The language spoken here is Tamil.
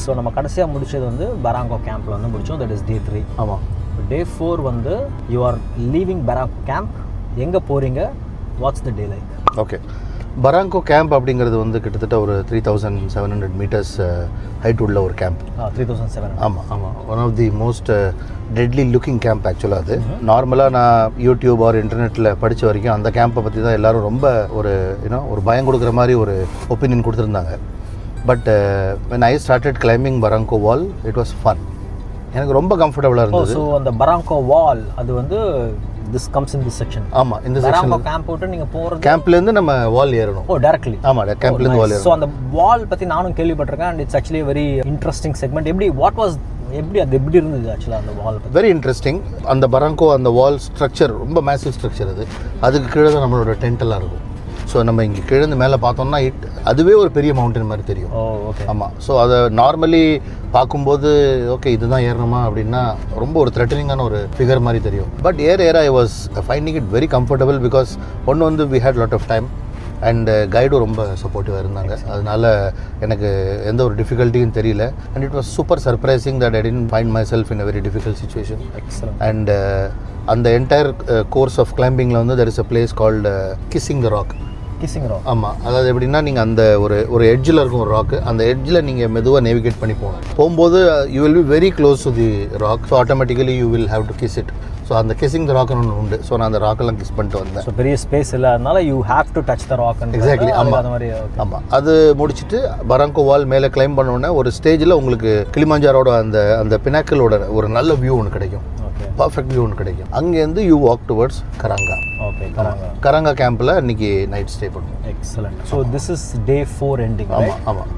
ஸோ நம்ம கடைசியாக முடிச்சது வந்து பராங்கோ கேம்பில் வந்து முடித்தோம். That is day 3. ஆமாம். டே 4 வந்து you are leaving Barranco camp. எங்கே போகிறீங்க? What's the day like? Okay, Barranco camp அப்படிங்கிறது வந்து கிட்டத்தட்ட ஒரு 3700 மீட்டர்ஸ் ஹைட் உள்ள ஒரு கேம்ப். 3700. ஆமாம் ஆமாம். One of the most deadly looking camp ஆக்சுவலாக. அது நார்மலாக நான் யூடியூப் ஆர் இன்டர்நெட்டில் படித்த வரைக்கும் அந்த கேம்பை பற்றி தான் எல்லோரும் ரொம்ப ஒரு பயம் கொடுக்குற மாதிரி ஒரு ஒப்பீனியன் கொடுத்துருந்தாங்க. But when I started climbing Barranco wall, it was fun. எனக்கு ரொம்ப கம்ஃபர்டபுளாக இருந்தது. ஸோ அந்த பராங்கோ வால் அது வந்து this comes in this section. ஆமாம், இந்த செக்ஷன் பராங்கோ கேம்ப் விட்டு நீங்கள் போகிறது கேம்ப்லேருந்து நம்ம வால் ஏறணும். டேரக்ட்லி. ஆமாம், கேம்ப்லேருந்து வால் ஏறணும். ஸோ அந்த வால் பற்றி நானும் கேள்விப்பட்டிருக்கேன். And it's actually very interesting segment. எப்படி இருந்தது ஆக்சுவலாக அந்த வால்? Very interesting. அந்த பராங்கோ அந்த வால் ஸ்ட்ரக்சர் ரொம்ப மேசிவ் ஸ்ட்ரக்சர். அதுக்கு கீழே தான் நம்மளோட டென்ட்டெல்லாம் இருக்கும். ஸோ நம்ம இங்கே கிழந்து மேலே பார்த்தோம்னா அதுவே ஒரு பெரிய மவுண்டன் மாதிரி தெரியும். ஆமாம். ஸோ அதை நார்மலி பார்க்கும்போது ஓகே இதுதான் ஏறணுமா அப்படின்னா ரொம்ப ஒரு த்ரெட்டனிங்கான ஒரு ஃபிகர் மாதிரி தெரியும். பட் ஏற I was finding it very comfortable because ஒன்று வந்து we had lot of time and கைடும் ரொம்ப சப்போர்ட்டிவாக இருந்தாங்க. அதனால எனக்கு எந்த ஒரு டிஃபிகல்ட்டியும் தெரியல. And it was super surprising that I didn't find myself in a very difficult situation. And அந்த என்டையர் கோர்ஸ் ஆஃப் கிளைம்பிங்கில் வந்து there is a place called kissing the rock. ஆமாம். அதாவது எப்படின்னா நீங்கள் அந்த ஒரு எட்ஜில் இருக்கும் ஒரு ராக்கு. அந்த எட்ஜில் நீங்கள் மெதுவாக நேவிகேட் பண்ணி போகும்போது you will be very close to the rock. So automatically you will have to kiss it. So அந்த கிஸ்ஸிங் த ராக்னு ஒன்று உண்டு. ஸோ நான் அந்த ராக்கெல்லாம் கிஸ் பண்ணிட்டு வந்தேன். ஸோ பெரிய ஸ்பேஸ் இல்லை, அதனால you have to touch the rock. Exactly. ஆமாம் அந்த மாதிரி. ஆமாம். அது முடிச்சுட்டு பராங்கோ வால் மேலே கிளைம் பண்ணோடனே ஒரு ஸ்டேஜில் உங்களுக்கு கிளிமாஞ்சாரோட அந்த பினாக்கிளோட ஒரு நல்ல வியூ ஒன்று கிடைக்கும். பர்ஃபெக்ட் வியூ ஒன்று கிடைக்கும். அங்கேருந்து யூ வாக் டுவர்ட்ஸ் கராங்கா. கராங்கா கேம்பில் இன்னைக்கு நைட் ஸ்டே பண்ணுவோம். Excellent. So this is day 4 ending. ஆமாம் ஆமாம்.